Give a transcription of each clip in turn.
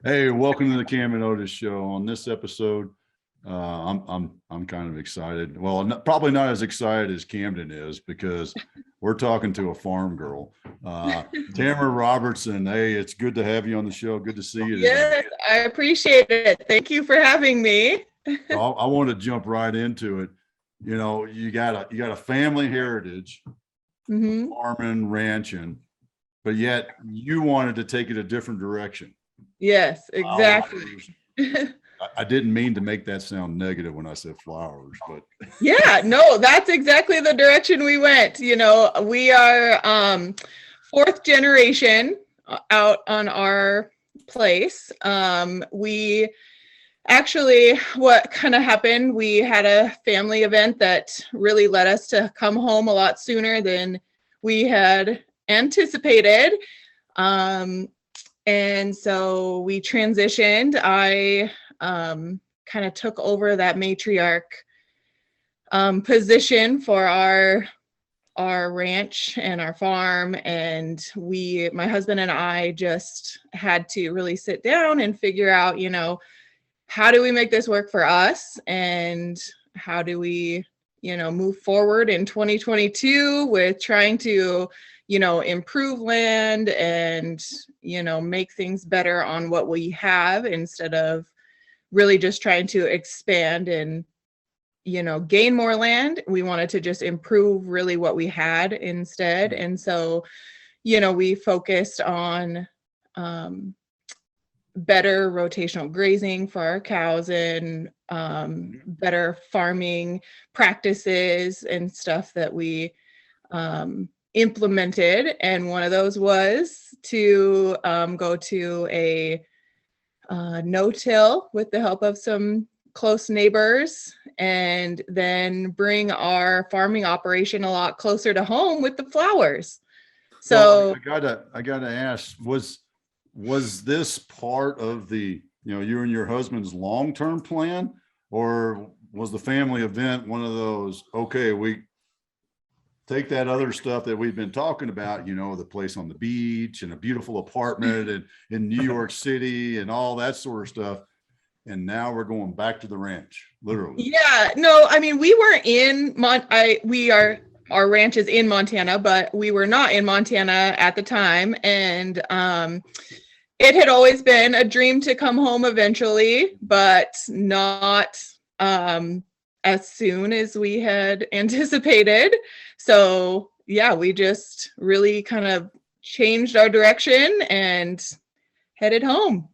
Hey, welcome to the Cam Otis show. On this episode, I'm kind of excited. Well, I'm probably not as excited as Camden is because we're talking to a farm girl, Tamara Robertson. Hey, it's good to have you on the show. Good to see you today. Yes, I appreciate it. Thank you for having me. So I want to jump right into it. You got a family heritage, Hmm. farming, ranching, but yet you wanted to take it a different direction. Yes, exactly. Flowers. I didn't mean to make that sound negative when I said flowers, but Yeah, no, that's exactly the direction we went. We are fourth generation out on our place. We actually, what kind of happened, we had a family event that really led us to come home a lot sooner than we had anticipated. Um, And so we transitioned. I kind of took over that matriarch position for our ranch and our farm, and my husband and I just had to really sit down and figure out, how do we make this work for us, and how do we, move forward in 2022 with trying to improve land and, make things better on what we have instead of really just trying to expand and, gain more land. We wanted to just improve really what we had instead. And so, we focused on better rotational grazing for our cows and better farming practices and stuff that we implemented. And one of those was to go to a no-till with the help of some close neighbors, and then bring our farming operation a lot closer to home with the flowers. well, So I gotta ask, was this part of you and your husband's long-term plan, or was the family event one of those, okay, we take that other stuff that we've been talking about, the place on the beach and a beautiful apartment in New York City and all that sort of stuff, and now we're going back to the ranch, literally. yeah, no, I mean, we were in our ranch is in Montana, but we were not in Montana at the time. And it had always been a dream to come home eventually, but not as soon as we had anticipated. So yeah, we just really kind of changed our direction and headed home.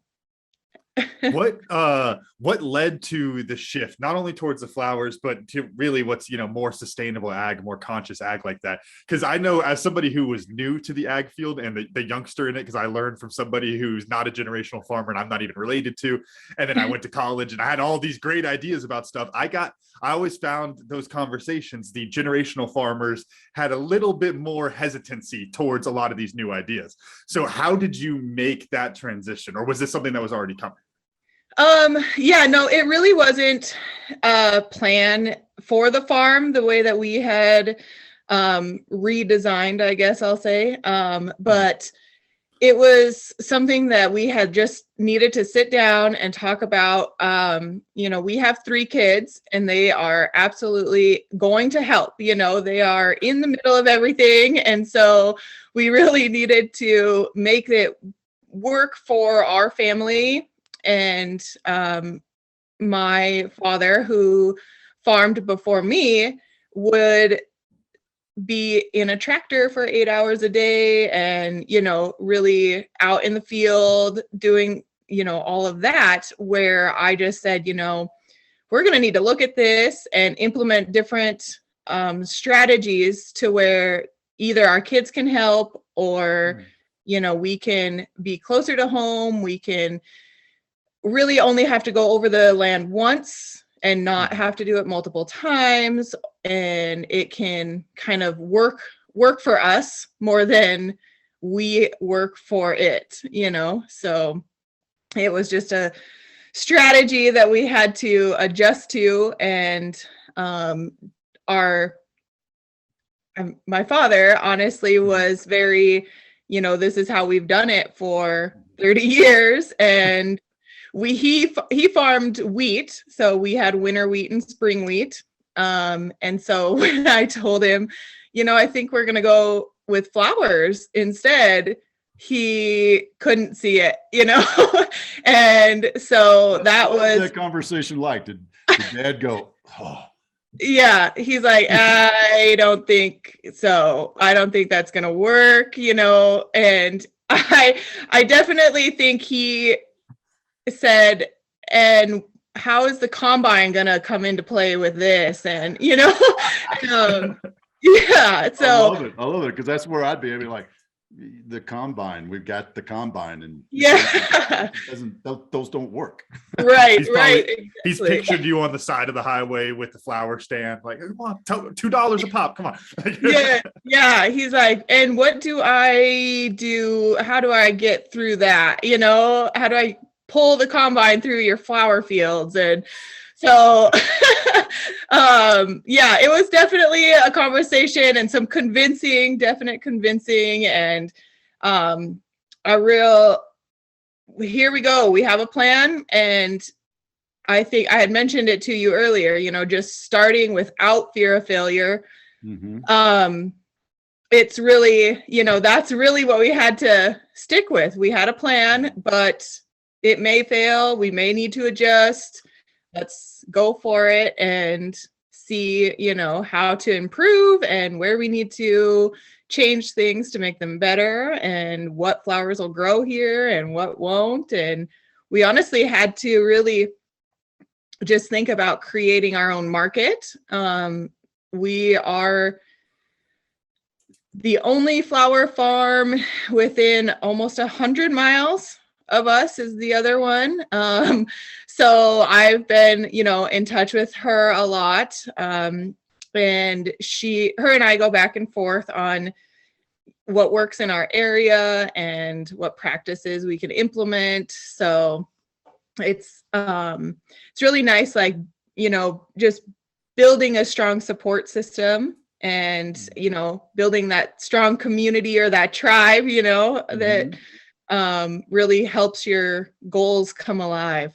What led to the shift, not only towards the flowers, but to really what's more sustainable ag, more conscious ag like that? Because I know, as somebody who was new to the ag field and the youngster in it, because I learned from somebody who's not a generational farmer and I'm not even related to, and then I went to college and I had all these great ideas about stuff. I always found those conversations, the generational farmers had a little bit more hesitancy towards a lot of these new ideas. So how did you make that transition, or was this something that was already coming? Yeah, no, it really wasn't a plan for the farm the way that we had redesigned, I guess I'll say. But it was something that we had just needed to sit down and talk about. We have 3 kids and they are absolutely going to help. They are in the middle of everything. And so we really needed to make it work for our family. And my father, who farmed before me, would be in a tractor for 8 hours a day and, really out in the field doing, all of that, where I just said, we're going to need to look at this and implement different strategies to where either our kids can help or, we can be closer to home. We can really only have to go over the land once and not have to do it multiple times, and it can kind of work for us more than we work for it. So it was just a strategy that we had to adjust to. And our my father honestly was very this is how we've done it for 30 years. And he farmed wheat. So we had winter wheat and spring wheat. And so when I told him, I think we're going to go with flowers instead, he couldn't see it, and so that was that conversation like. Did Dad go, oh? Yeah, he's like, I don't think so. I don't think that's gonna work, and I definitely think he said, and how is the combine gonna come into play with this? And yeah, so I love it because that's where I'd be like, the combine, we've got the combine, and those don't work. Right, exactly. He's pictured you on the side of the highway with the flower stand, like, come on, $2 a pop, come on. yeah, he's like, and what do I do? How do I get through that? How do I pull the combine through your flower fields? And so it was definitely a conversation and some definite convincing, and here we go. We have a plan. And I think I had mentioned it to you earlier, just starting without fear of failure. Mm-hmm. It's really, that's really what we had to stick with. We had a plan, but it may fail. We may need to adjust. Let's go for it and see, how to improve and where we need to change things to make them better, and what flowers will grow here and what won't. And we honestly had to really just think about creating our own market. We are the only flower farm within almost 100 miles of us is the other one. So I've been, in touch with her a lot. And her and I go back and forth on what works in our area and what practices we can implement. So it's really nice, like, just building a strong support system and, building that strong community or that tribe, that really helps your goals come alive.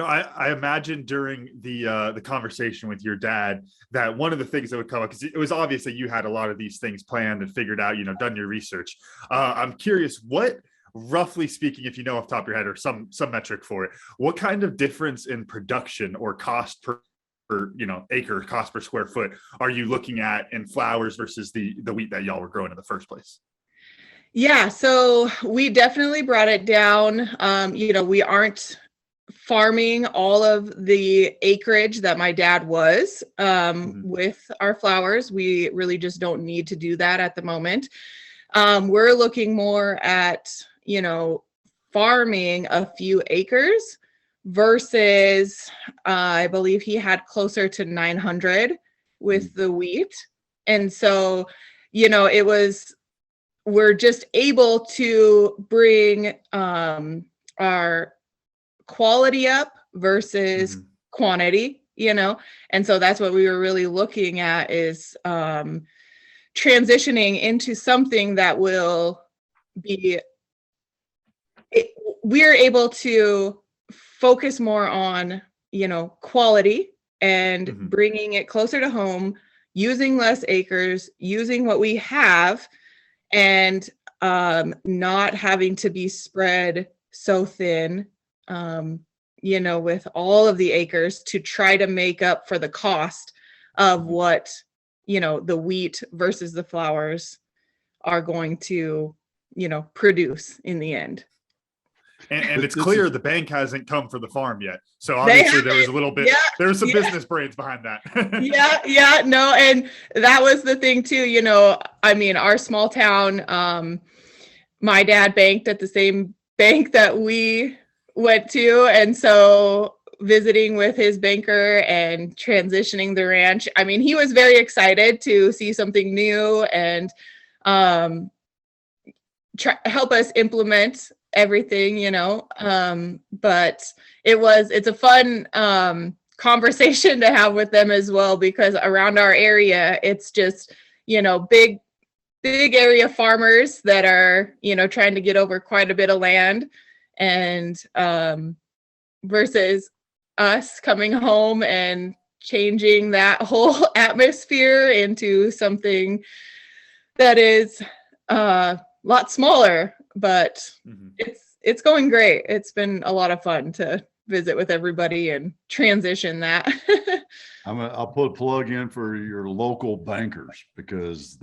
I imagine during the conversation with your dad that one of the things that would come up, because it was obvious that you had a lot of these things planned and figured out, done your research. I'm curious, what, roughly speaking, if you know off the top of your head or some metric for it, what kind of difference in production or cost per acre, cost per square foot are you looking at in flowers versus the wheat that y'all were growing in the first place? Yeah, so we definitely brought it down. We aren't farming all of the acreage that my dad was with our flowers. We really just don't need to do that at the moment. We're looking more at, farming a few acres versus I believe he had closer to 900 with the wheat. And so, we're just able to bring our quality up versus quantity, and so that's what we were really looking at, is transitioning into something that will be, we're able to focus more on, quality and bringing it closer to home, using less acres, using what we have, and not having to be spread so thin, with all of the acres to try to make up for the cost of what, the wheat versus the flowers are going to, produce in the end. And it's clear the bank hasn't come for the farm yet. So obviously there was a little bit, there was some business brains behind that. No. And that was the thing too, our small town, my dad banked at the same bank that we went to. And so visiting with his banker and transitioning the ranch, he was very excited to see something new and help us implement everything, but it's a fun conversation to have with them as well, because around our area, it's just, big big area farmers that are, you know, trying to get over quite a bit of land, and versus us coming home and changing that whole atmosphere into something that is a lot smaller, but it's going great. It's been a lot of fun to visit with everybody and transition that. I'll put a plug in for your local bankers, because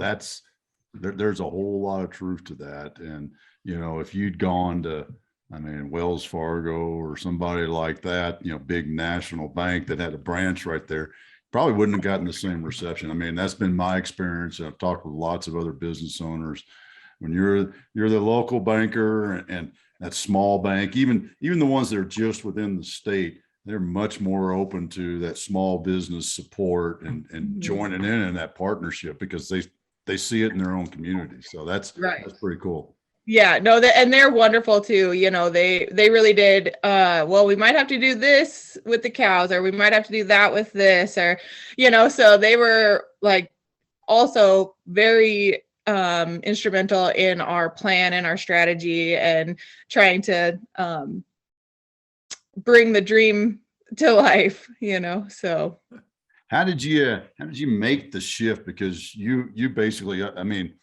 there's a whole lot of truth to that. And, you know, if you'd gone to, I mean, Wells Fargo or somebody like that, you know, big national bank that had a branch right there, probably wouldn't have gotten the same reception. I mean, that's been my experience. I've talked with lots of other business owners. When you're the local banker and that small bank, even the ones that are just within the state, they're much more open to that small business support and joining in that partnership, because they see it in their own community. So that's pretty cool. Yeah, no, and they're wonderful too. You know, they really did. Well, we might have to do this with the cows, or we might have to do that with this, or, you know, so they were like also very instrumental in our plan and our strategy, and trying to bring the dream to life, you know. So how did you make the shift? Because you basically, I mean,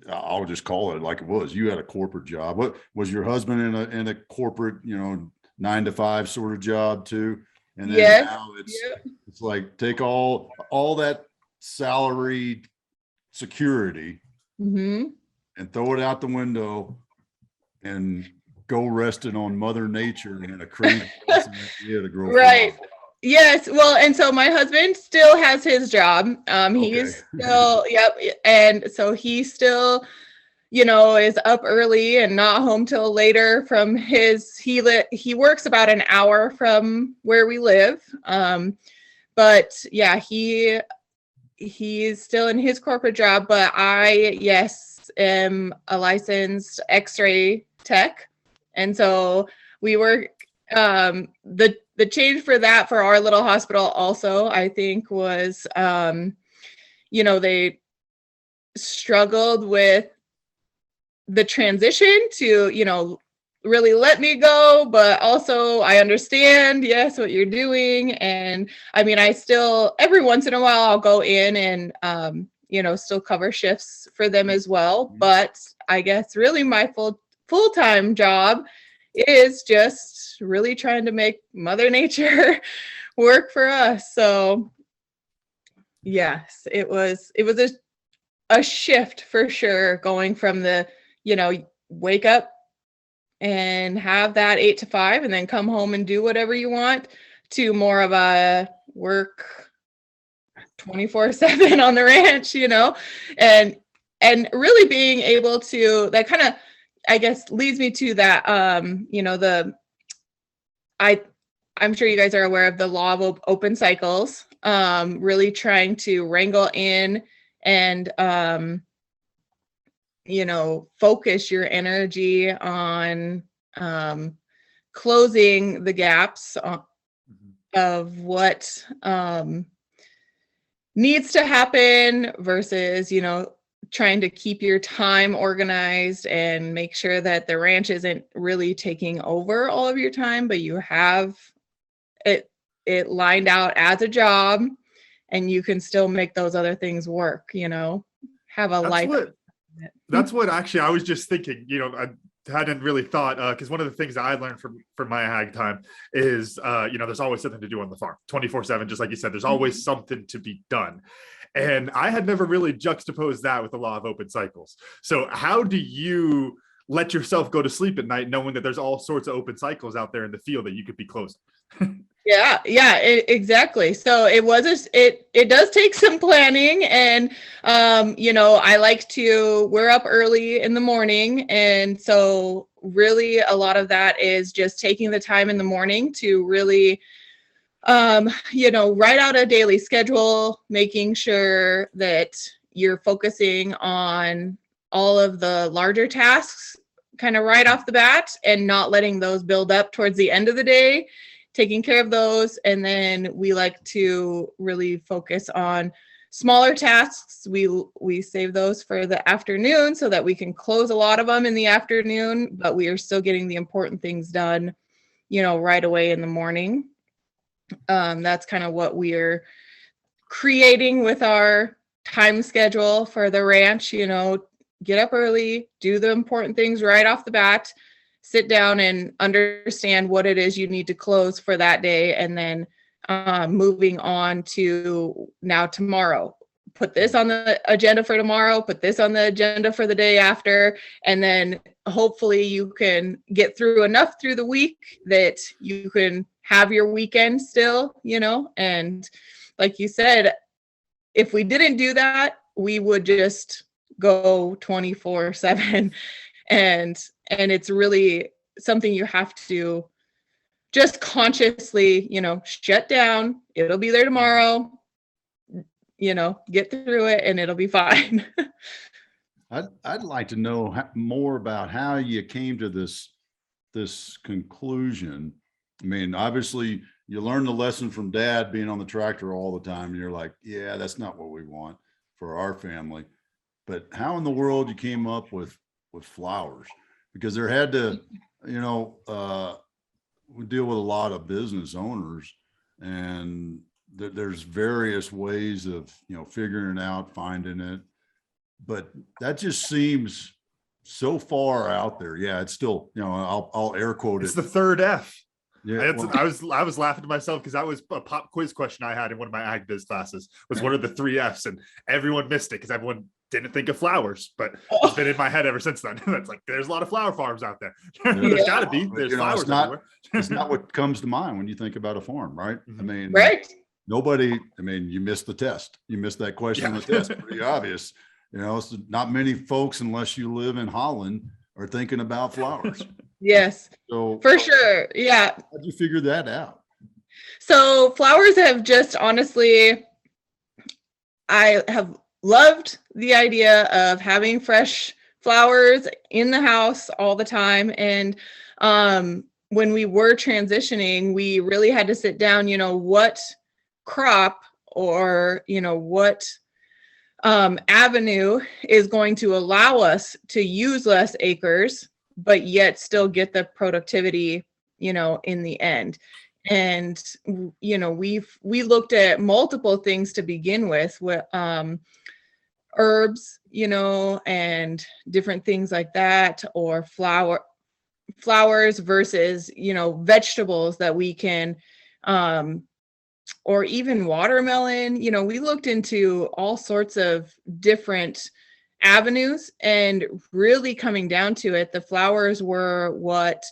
I'll just call it like it was. You had a corporate job. What was your husband in a corporate, you know, 9 to 5 sort of job too? And then now it's like take all that salary security and throw it out the window and go resting on Mother Nature and a crazy idea to grow. Right. Flowers. Yes. Well, and so my husband still has his job. He's still, and so he still, you know, is up early and not home till later from his, he works about an hour from where we live. But yeah, he's still in his corporate job, but I, am a licensed X-ray tech. And so we work, the change for that for our little hospital also, I think, was, you know, they struggled with the transition to, you know, really let me go, but also I understand, what you're doing. And I mean, I still, every once in a while, I'll go in and, you know, still cover shifts for them as well. But I guess really my full-time job is just really trying to make Mother Nature work for us. So yes, it was a shift for sure, going from the, you know, wake up and have that 8 to 5 and then come home and do whatever you want, to more of a work 24/7 on the ranch, you know, and really being able to, that kind of, I guess, leads me to that, you know, I'm sure you guys are aware of the law of open cycles, really trying to wrangle in and, you know, focus your energy on closing the gaps of what needs to happen versus, you know, trying to keep your time organized and make sure that the ranch isn't really taking over all of your time, but you have it lined out as a job and you can still make those other things work, you know, have a life. That's what actually I was just thinking, you know, I hadn't really thought, because one of the things that I learned from my ag time is, you know, there's always something to do on the farm 24/7, just like you said, there's always something to be done. And I had never really juxtaposed that with the law of open cycles. So how do you let yourself go to sleep at night knowing that there's all sorts of open cycles out there in the field that you could be closing? Exactly. So it does take some planning, and you know, we're up early in the morning, and so really a lot of that is just taking the time in the morning to really you know, write out a daily schedule, making sure that you're focusing on all of the larger tasks kind of right off the bat and not letting those build up towards the end of the day, taking care of those. And then we like to really focus on smaller tasks, we save those for the afternoon so that we can close a lot of them in the afternoon, but we are still getting the important things done, right away in the morning. That's kind of what we're creating with our time schedule for the ranch. Get up early, do the important things right off the bat, sit down and understand what it is you need to close for that day, and then moving on to now tomorrow. Put this on the agenda for tomorrow, put this on the agenda for the day after, and then hopefully you can get through enough through the week that you can have your weekend still, and like you said, if we didn't do that, we would just go 24/7, and it's really something you have to just consciously, shut down. It'll be there tomorrow, get through it and it'll be fine. I'd like to know more about how you came to this conclusion. I mean, obviously you learned the lesson from Dad being on the tractor all the time, and you're like, yeah, that's not what we want for our family. But how in the world you came up with flowers? Because there had to, we deal with a lot of business owners, and there's various ways of, figuring it out, finding it. But that just seems so far out there. Yeah, it's still, I'll air quote it. It's the third F. Yeah, I was laughing to myself because that was a pop quiz question I had in one of my ag biz classes, was what are the 3 F's, and everyone missed it because everyone didn't think of flowers, but it's been in my head ever since then. It's like, there's a lot of flower farms out there. There's gotta be, there's flowers everywhere. It's not what comes to mind when you think about a farm, right? I mean, right. You missed the test. You missed that question on the test. Pretty obvious. So not many folks, unless you live in Holland, are thinking about flowers. Yes, so for sure. Yeah. How'd you figure that out? So flowers have just, honestly, I have loved the idea of having fresh flowers in the house all the time. And when we were transitioning, we really had to sit down, what crop or, what avenue is going to allow us to use less acres, but yet still get the productivity, in the end. And, we looked at multiple things to begin with herbs, and different things like that, or flowers versus, vegetables that we can, or even watermelon. We looked into all sorts of different avenues, and really coming down to it, the flowers were what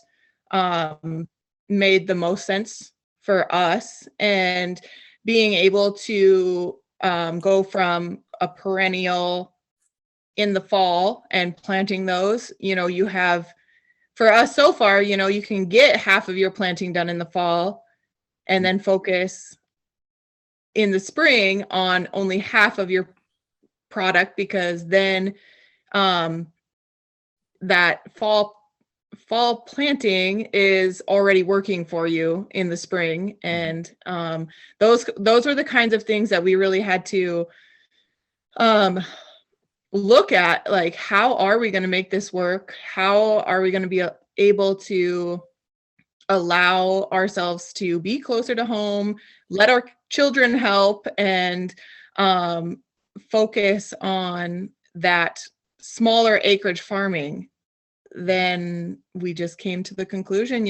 made the most sense for us. And being able to go from a perennial in the fall and planting those, you have, for us so far, you can get half of your planting done in the fall and then focus in the spring on only half of your product, because then that fall planting is already working for you in the spring. And those are the kinds of things that we really had to look at, like, how are we going to make this work? How are we going to be able to allow ourselves to be closer to home, let our children help, and focus on that smaller acreage farming? Then we just came to the conclusion,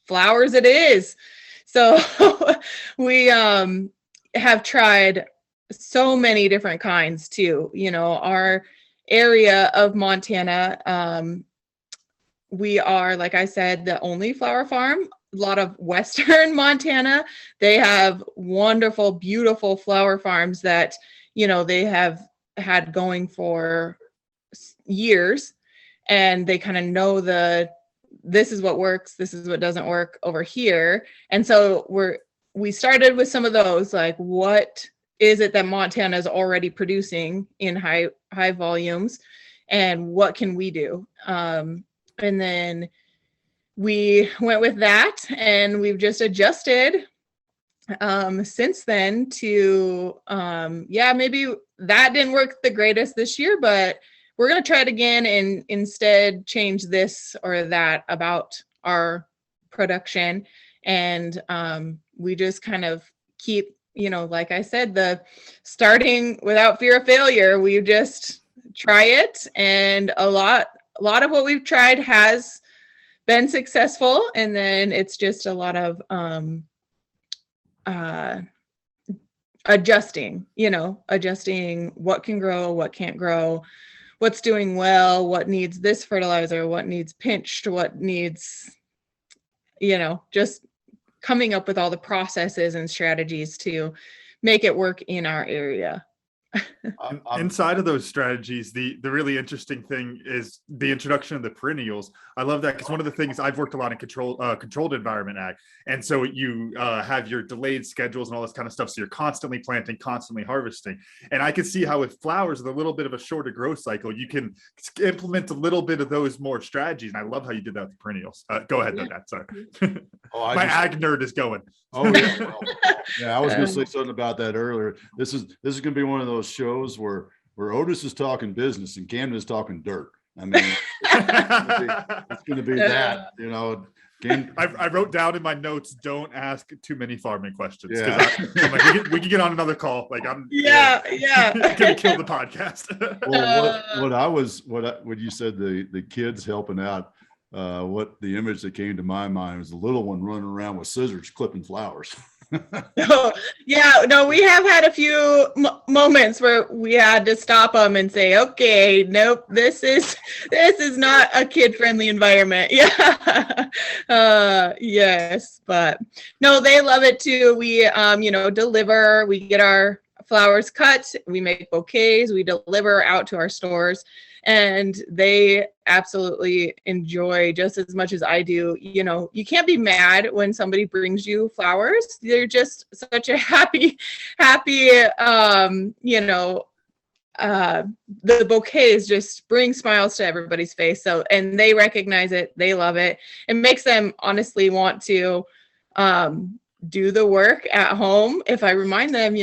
flowers it is. So we have tried so many different kinds too. Our area of Montana, we are, like I said, the only flower farm. A lot of Western Montana, they have wonderful, beautiful flower farms that, they have had going for years, and they kind of know this is what works, this is what doesn't work over here. And so we started with some of those, like, what is it that Montana is already producing in high volumes, and what can we do? And then we went with that, and we've just adjusted since then to, maybe that didn't work the greatest this year, but we're going to try it again and instead change this or that about our production. And we just kind of keep, like I said, the starting without fear of failure. We just try it. And a lot of what we've tried has been successful. And then it's just a lot of adjusting what can grow, what can't grow, what's doing well, what needs this fertilizer, what needs pinched, what needs, just coming up with all the processes and strategies to make it work in our area. Inside of those strategies, the really interesting thing is the introduction of the perennials. I love that because one of the things I've worked a lot in controlled environment ag, and so you have your delayed schedules and all this kind of stuff. So you're constantly planting, constantly harvesting, and I can see how with flowers with a little bit of a shorter growth cycle, you can implement a little bit of those more strategies. And I love how you did that with the perennials. Go ahead, Dad. Sorry, my ag nerd is going. Oh yeah, yeah. I was going to say something about that earlier. This is going to be one of those shows where Otis is talking business and Camden is talking dirt. I mean, it's going to be that, I wrote down in my notes, don't ask too many farming questions. Yeah. I'm like, we can get on another call. Like I'm gonna kill the podcast. Well, when you said the kids helping out, what the image that came to my mind was the little one running around with scissors clipping flowers. We have had a few moments where we had to stop them and say, okay, nope, this is not a kid-friendly environment. Yes, but no, they love it too. We deliver, we get our flowers cut, we make bouquets, we deliver out to our stores, and they absolutely enjoy just as much as I do. You can't be mad when somebody brings you flowers. They're just such a happy, the bouquets just bring smiles to everybody's face. So, and they recognize it. They love it. It makes them honestly want to do the work at home. If I remind them,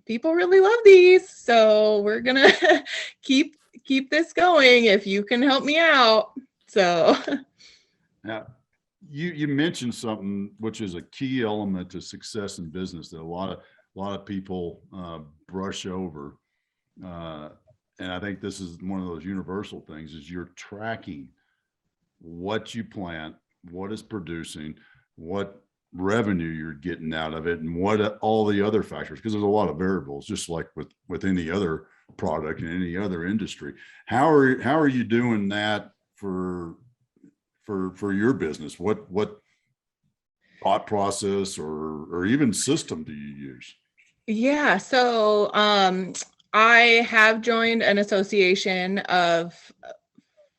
people really love these. So we're going to keep this going if you can help me out. So now you mentioned something which is a key element to success in business that a lot of people brush over, and I think this is one of those universal things, is you're tracking what you plant, what is producing, what revenue you're getting out of it, and what all the other factors, because there's a lot of variables, just like with any other product in any other industry. How are you doing that for your business? What thought process or even system do you use? Yeah, so I have joined an association of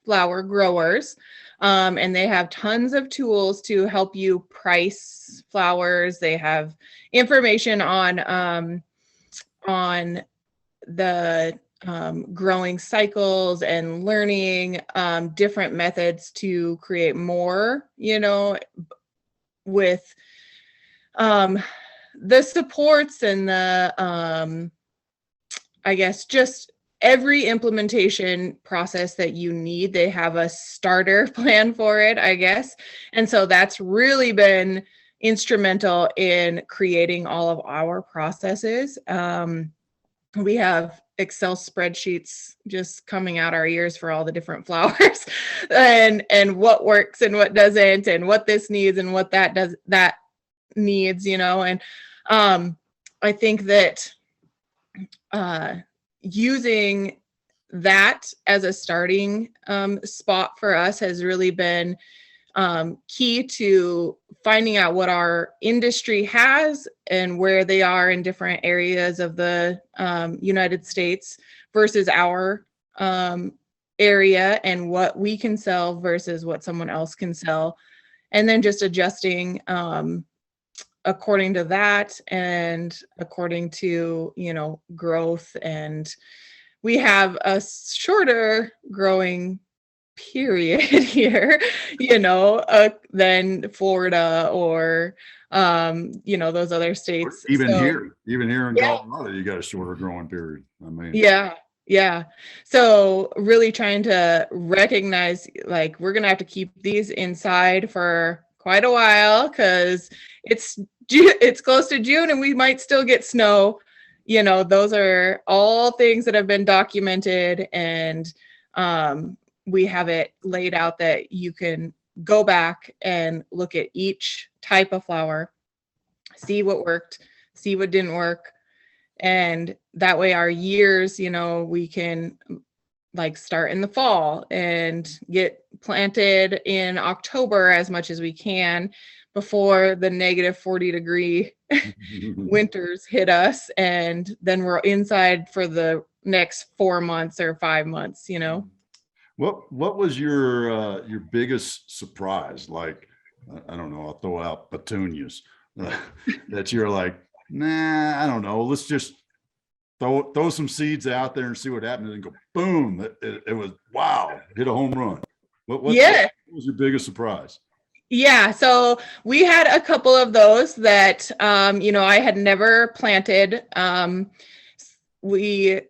flower growers, and they have tons of tools to help you price flowers. They have information on the growing cycles and learning different methods to create more, with the supports and the I guess just every implementation process that you need. They have a starter plan for it, I guess. And so that's really been instrumental in creating all of our processes. We have Excel spreadsheets just coming out our ears for all the different flowers and what works and what doesn't, and what this needs and what that needs, and I think that using that as a starting spot for us has really been key to finding out what our industry has and where they are in different areas of the United States versus our area, and what we can sell versus what someone else can sell, and then just adjusting according to that and according to growth. And we have a shorter growing period here, than Florida or those other states. Even So, here in yeah. Colorado, you got a shorter growing period. I mean, Yeah. Yeah. So really trying to recognize, like, we're going to have to keep these inside for quite a while because it's close to June and we might still get snow. Those are all things that have been documented, and we have it laid out that you can go back and look at each type of flower, see what worked, see what didn't work. And that way our years, we can like start in the fall and get planted in October as much as we can before the negative 40-degree winters hit us. And then we're inside for the next 4 months or 5 months. What was your biggest surprise? Like, I don't know, I'll throw out petunias that you're like, nah, I don't know. Let's just throw some seeds out there and see what happens, and go boom. It was wow, hit a home run. What was your biggest surprise? Yeah, so we had a couple of those that I had never planted. We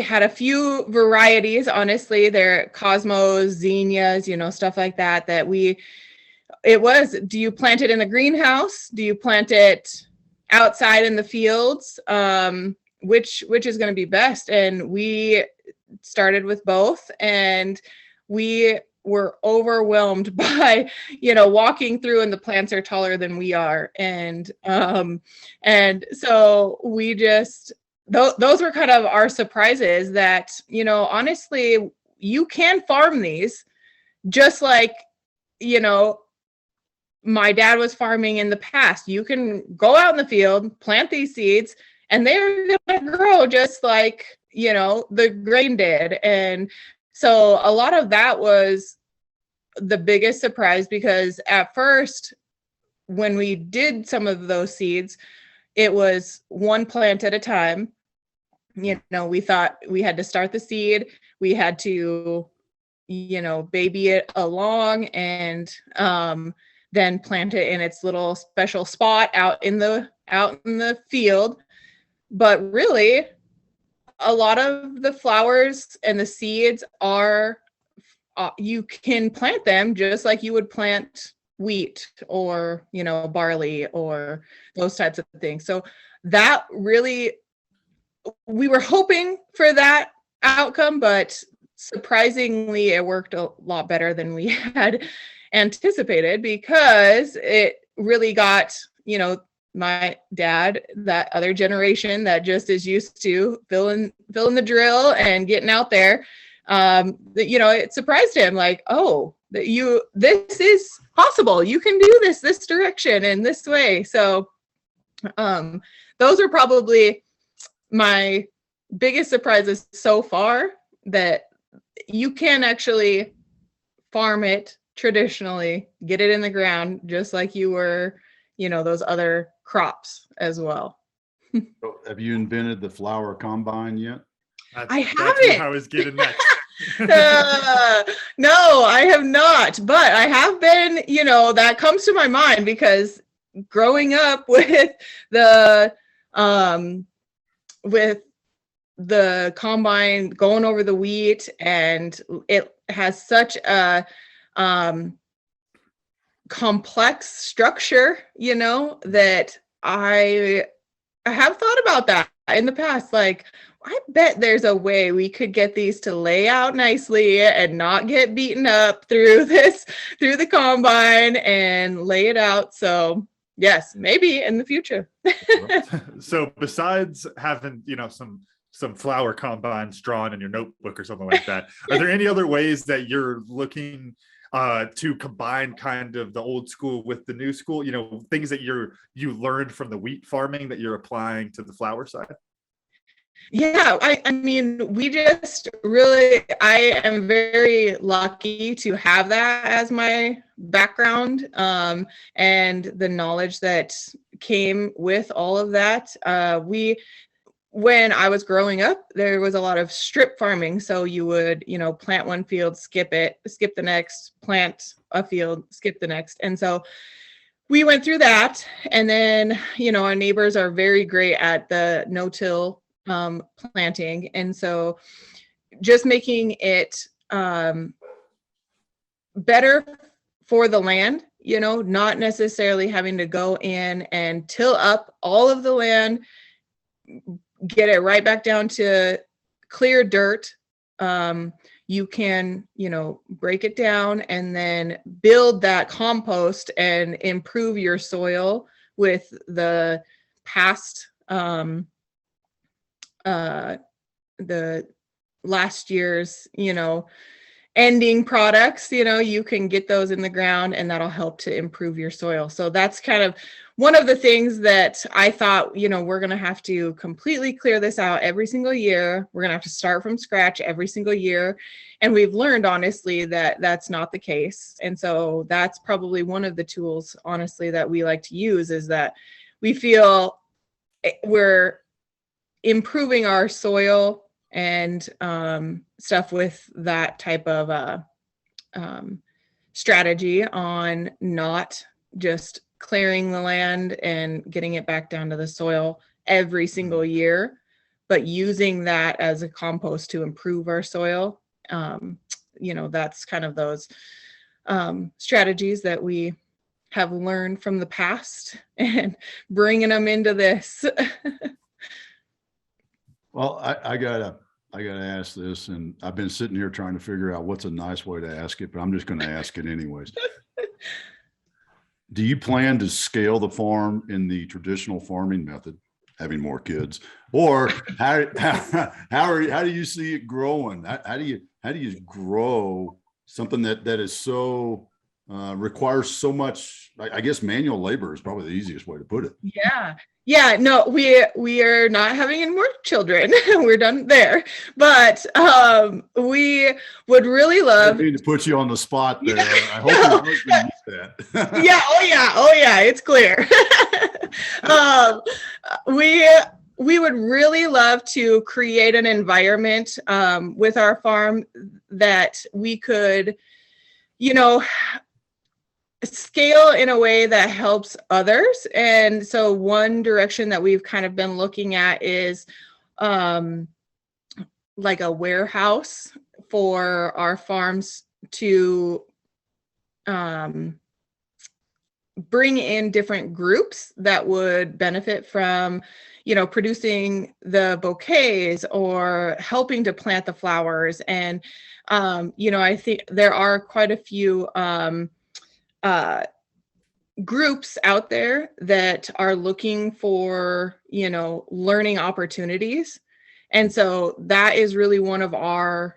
had a few varieties, honestly. They're cosmos, zinnias, stuff like that do you plant it in the greenhouse? Do you plant it outside in the fields? Which is going to be best? And we started with both, and we were overwhelmed by walking through, and the plants are taller than we are, and so we just those were kind of our surprises that honestly you can farm these just like my dad was farming in the past. You can go out in the field, plant these seeds, and they're going to grow just like, the grain did. And so a lot of that was the biggest surprise, because at first, when we did some of those seeds, it was one plant at a time. We thought we had to start the seed. We had to, baby it along, and then plant it in its little special spot out in the field. But really, a lot of the flowers and the seeds are, you can plant them just like you would plant wheat or, barley or those types of things. So that really, we were hoping for that outcome, but surprisingly, it worked a lot better than we had anticipated, because it really got, my dad, that other generation that just is used to filling the drill and getting out there, it surprised him, like, oh, this is possible. You can do this direction and this way. So those are probably my biggest surprises so far, that you can actually farm it traditionally, get it in the ground just like you were, those other crops as well. So have you invented the flower combine yet? I haven't. That's what I was getting next. No, I have not, but I have been, that comes to my mind, because growing up with the combine, going over the wheat, and it has such a complex structure, that I have thought about that in the past. Like, I bet there's a way we could get these to lay out nicely and not get beaten up through the combine and lay it out. So yes, maybe in the future. So besides having, some flower combines drawn in your notebook or something like that, are there any other ways that you're looking to combine kind of the old school with the new school, things that you learned from the wheat farming that you're applying to the flower side? Yeah, I mean, we just really, I am very lucky to have that as my background, and the knowledge that came with all of that. When I was growing up, there was a lot of strip farming. So you would, plant one field, skip the next, plant a field, skip the next. And so we went through that, and then, you know, our neighbors are very great at the no-till planting, and so just making it better for the land, you know, not necessarily having to go in and till up all of the land, get it right back down to clear dirt. You can, you know, break it down and then build that compost and improve your soil with the past, the last year's, you know, ending products, you know, you can get those in the ground and that'll help to improve your soil. So that's kind of one of the things that I thought, you know, we're going to have to completely clear this out every single year. We're going to have to start from scratch every single year. And we've learned, honestly, that that's not the case. And so that's probably one of the tools, honestly, that we like to use, is that we feel we're improving our soil and stuff with that type of strategy on not just clearing the land and getting it back down to the soil every single year, but using that as a compost to improve our soil. You know, that's kind of those strategies that we have learned from the past and bringing them into this. Well, I gotta ask this, and I've been sitting here trying to figure out what's a nice way to ask it, but I'm just going to ask it anyways. Do you plan to scale the farm in the traditional farming method, having more kids, or how do you see it growing? How do you grow something that is so requires so much? I guess manual labor is probably the easiest way to put it. Yeah, no, we are not having any more children. We're done there. But we would really love. I need to put you on the spot there. Yeah, I hope your husband used that. Yeah, oh yeah, it's clear. We would really love to create an environment with our farm that we could, you know, scale in a way that helps others. And so one direction that we've kind of been looking at is like a warehouse for our farms to bring in different groups that would benefit from, you know, producing the bouquets or helping to plant the flowers. And you know, I think there are quite a few groups out there that are looking for, you know, learning opportunities. And so that is really one of our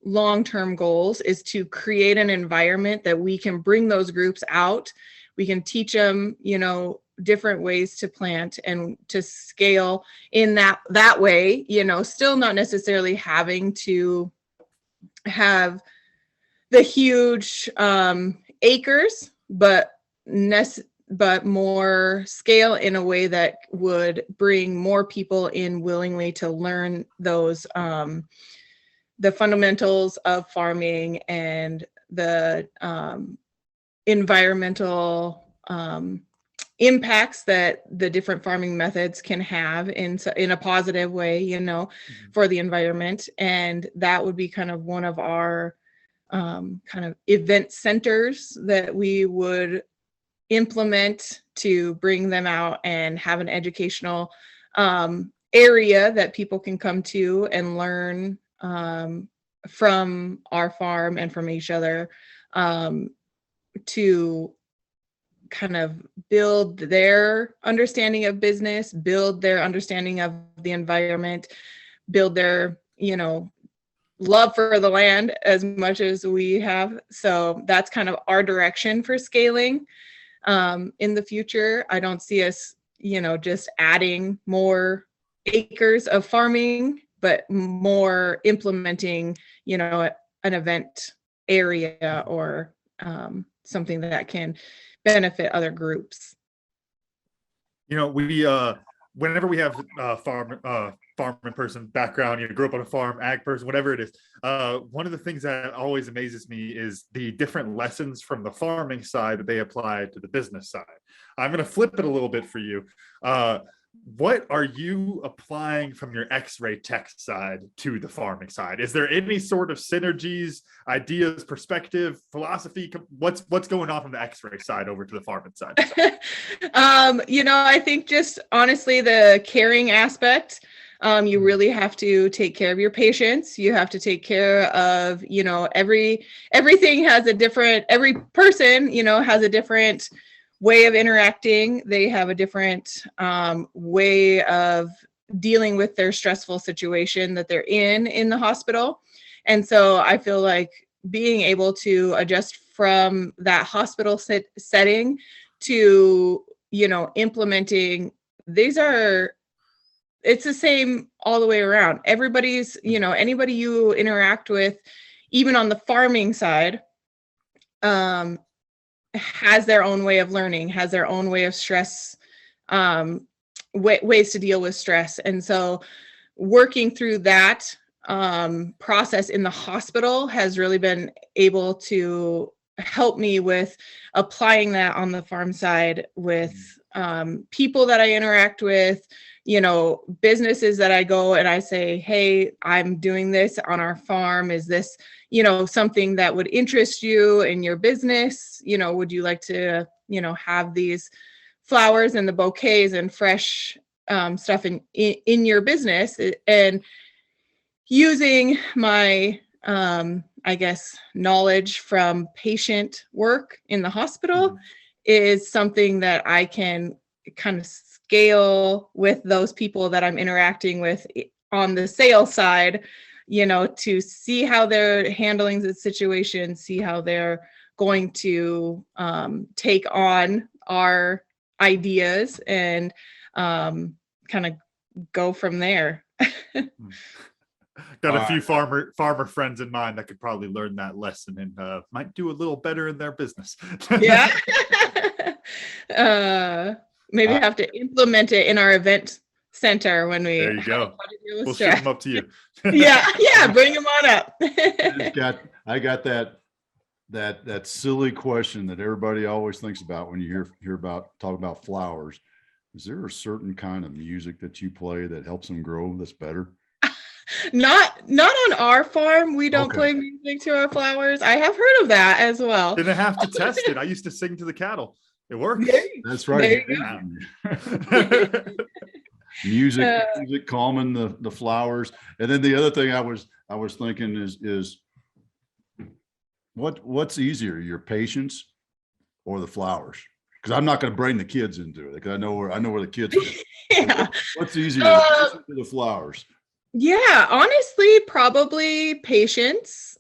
long-term goals, is to create an environment that we can bring those groups out. We can teach them, you know, different ways to plant and to scale in that way, you know, still not necessarily having to have the huge acres, but more scale in a way that would bring more people in willingly to learn those the fundamentals of farming and the environmental impacts that the different farming methods can have in a positive way, you know, for the environment. And that would be kind of one of our kind of event centers that we would implement to bring them out and have an educational area that people can come to and learn from our farm and from each other, to kind of build their understanding of business, build their understanding of the environment, build their, you know, love for the land as much as we have. So that's kind of our direction for scaling in the future. I don't see us, you know, just adding more acres of farming, but more implementing, you know, an event area or something that can benefit other groups. You know, whenever we have farming person background, grew up on a farm, ag person, whatever it is, one of the things that always amazes me is the different lessons from the farming side that they apply to the business side. I'm going to flip it a little bit for you. What are you applying from your X-ray tech side to the farming side? Is there any sort of synergies, ideas, perspective, philosophy? What's going on from the X-ray side over to the farming side? I think just honestly, the caring aspect, you really have to take care of your patients. You have to take care of, everything has a different, every person, has a different way of interacting. They have a different way of dealing with their stressful situation that they're in the hospital. And so I feel like being able to adjust from that hospital setting to, implementing, it's the same all the way around. Everybody's, anybody you interact with, even on the farming side, has their own way of learning, has their own way of stress, ways to deal with stress. And so working through that process in the hospital has really been able to help me with applying that on the farm side with people that I interact with, businesses that I go and I say, hey, I'm doing this on our farm. Is this, something that would interest you in your business? Would you like to, have these flowers and the bouquets and fresh stuff in your business? And using my, knowledge from patient work in the hospital is something that I can kind of scale with those people that I'm interacting with on the sales side, to see how they're handling the situation, see how they're going to take on our ideas and kind of go from there. Got a few farmer friends in mind that could probably learn that lesson and might do a little better in their business. Yeah. Maybe have to implement it in our event center when we. There you go. We'll stress. ship them up to you. Yeah, bring them on up. I got that silly question that everybody always thinks about when you talk about flowers. Is there a certain kind of music that you play that helps them grow that's better? Not on our farm. We don't play music to our flowers. I have heard of that as well. Didn't have to test it. I used to sing to the cattle. It works. That's right. Music Yeah. calming the flowers. And then the other thing I was thinking is what's easier, your patience or the flowers? Because I'm not going to bring the kids into it because I know where the kids are. Yeah. What's easier, the flowers? Yeah, honestly, probably patience,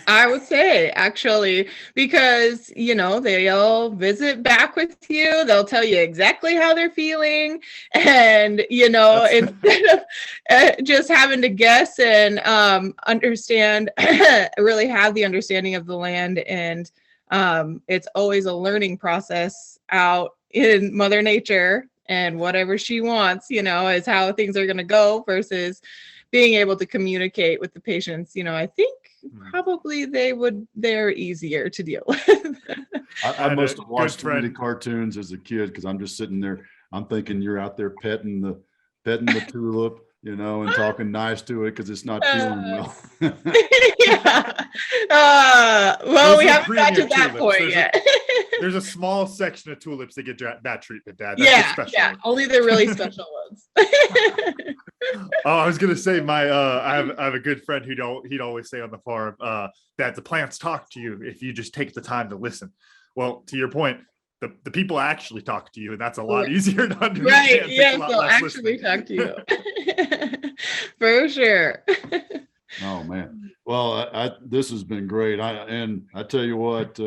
I would say, actually, because, they'll visit back with you. They'll tell you exactly how they're feeling. And, instead of just having to guess and understand, really have the understanding of the land. And it's always a learning process out in Mother Nature, and whatever she wants, is how things are going to go versus being able to communicate with the patients. I think probably they're easier to deal with. I must have watched too many cartoons as a kid because I'm just sitting there. I'm thinking you're out there petting the tulip, and talking nice to it because it's not feeling well. Yeah. Well, we haven't got to that point yet. There's a small section of tulips that get that treatment, Dad. That's only the really special ones. I was gonna say I have a good friend he'd always say on the farm that the plants talk to you if you just take the time to listen. Well, to your point, the people actually talk to you, and that's a lot easier to understand. Right? Yes, they'll actually talk to you. For sure. Oh man. Well, this has been great. I tell you what,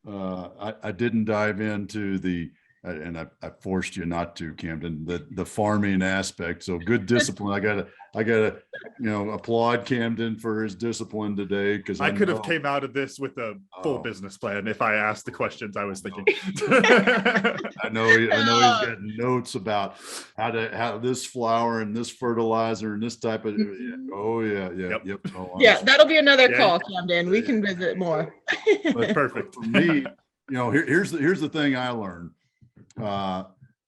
I didn't dive into the I forced you not to, Camden, the farming aspect. So good discipline. I gotta, applaud Camden for his discipline today, because I could have came out of this with a full business plan if I asked the questions I was thinking. I know he's got notes about how this flower and this fertilizer and this type of. Oh yeah. Yep. Oh, Yeah, that'll be another Yeah. call, Camden. We can visit more. But perfect. For me, here's the thing I learned,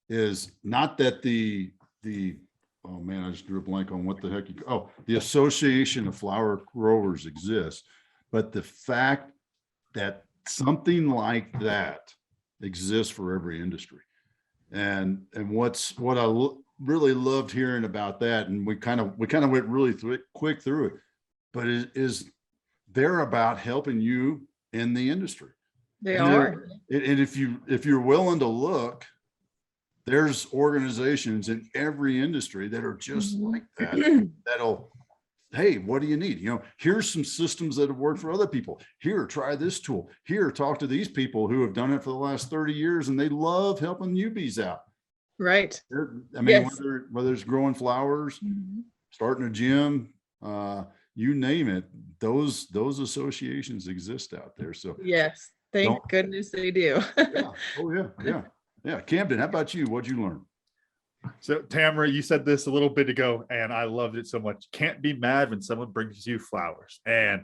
is not that the oh man, I just drew a blank on what the heck the Association of Flower Growers exists, but the fact that something like that exists for every industry. And what I really loved hearing about that, and we kind of went really quick through it, but it is they're about helping you in the industry. They are. And if you're willing to look, there's organizations in every industry that are just like that. That'll, hey, what do you need? Here's some systems that have worked for other people. Here, try this tool. Here, talk to these people who have done it for the last 30 years, and they love helping newbies out. Right. I mean, whether it's growing flowers, starting a gym, you name it, those associations exist out there. So yes, thank goodness they do. yeah. Oh yeah. Camden, how about you? What'd you learn? So Tamara, you said this a little bit ago, and I loved it so much. Can't be mad when someone brings you flowers. And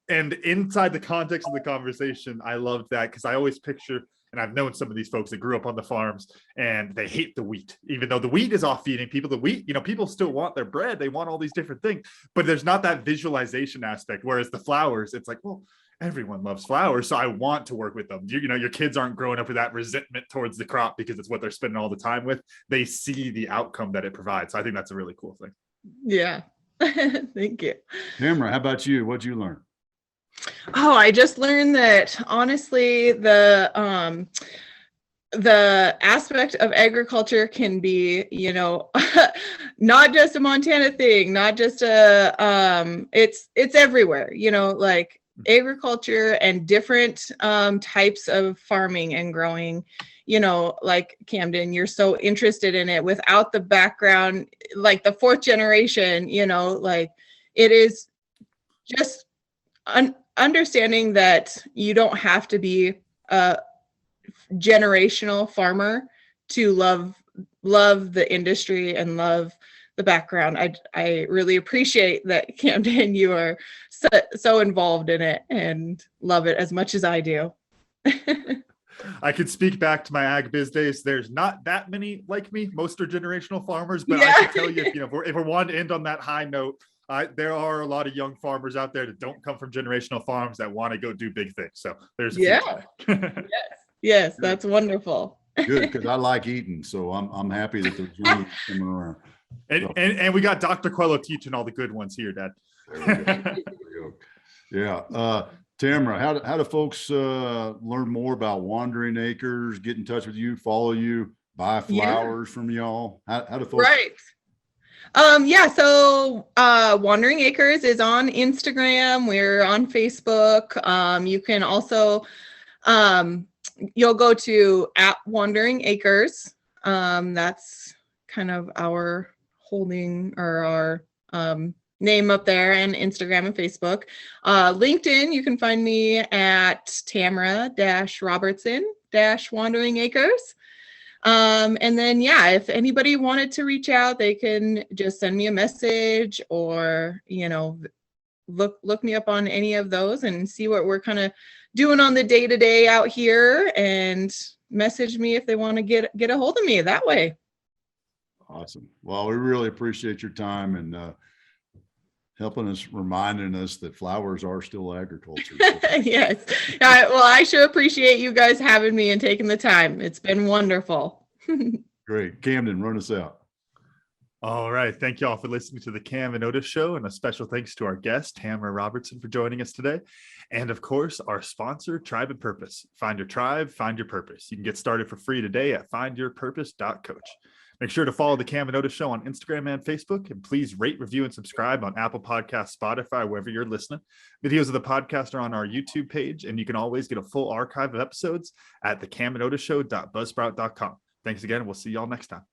inside the context of the conversation, I loved that, because I always picture, and I've known some of these folks that grew up on the farms, and they hate the wheat, even though the wheat is off feeding people. The wheat, people still want their bread. They want all these different things, but there's not that visualization aspect. Whereas the flowers, it's like, well, everyone loves flowers, so I want to work with them. Your kids aren't growing up with that resentment towards the crop because it's what they're spending all the time with. They see the outcome that it provides. So I think that's a really cool thing. Yeah. Thank you. Tamara, how about you? What'd you learn? Oh, I just learned that honestly, the aspect of agriculture can be, not just a Montana thing, not just it's everywhere, like agriculture and different types of farming and growing, like Camden, you're so interested in it without the background, like the fourth generation, like it is just understanding that you don't have to be a generational farmer to love the industry and love the background. I really appreciate that, Camden, you are so involved in it and love it as much as I do. I could speak back to my ag biz days. There's not that many like me. Most are generational farmers, but I can tell you, if we want to end on that high note, there are a lot of young farmers out there that don't come from generational farms that want to go do big things. So there's yes, that's wonderful. Good, because I like eating, so I'm happy that there's young coming around. And we got Dr. Quello teaching all the good ones here, Dad. There we go. Yeah. Tamara, how do folks learn more about Wandering Acres, get in touch with you, follow you, buy flowers from y'all? How do folks? Right. So Wandering Acres is on Instagram. We're on Facebook. You can also you'll go to @WanderingAcres. That's kind of our holding or our name up there, and Instagram and Facebook. LinkedIn, you can find me at Tamara-Robertson-Wandering Acres. And then, if anybody wanted to reach out, they can just send me a message or, look me up on any of those and see what we're kind of doing on the day-to-day out here, and message me if they want to get a hold of me that way. Awesome. Well, we really appreciate your time and helping us, reminding us that flowers are still agriculture. Yes. Well, I sure appreciate you guys having me and taking the time. It's been wonderful. Great. Camden, run us out. All right. Thank you all for listening to the Cam and Otis Show, and a special thanks to our guest, Tamara Robertson, for joining us today. And of course, our sponsor, Tribe and Purpose. Find your tribe, find your purpose. You can get started for free today at findyourpurpose.coach. Make sure to follow the Cam Otis Show on Instagram and Facebook, and please rate, review, and subscribe on Apple Podcasts, Spotify, wherever you're listening. Videos of the podcast are on our YouTube page, and you can always get a full archive of episodes at thecamandotisshow.buzzsprout.com. Thanks again. We'll see y'all next time.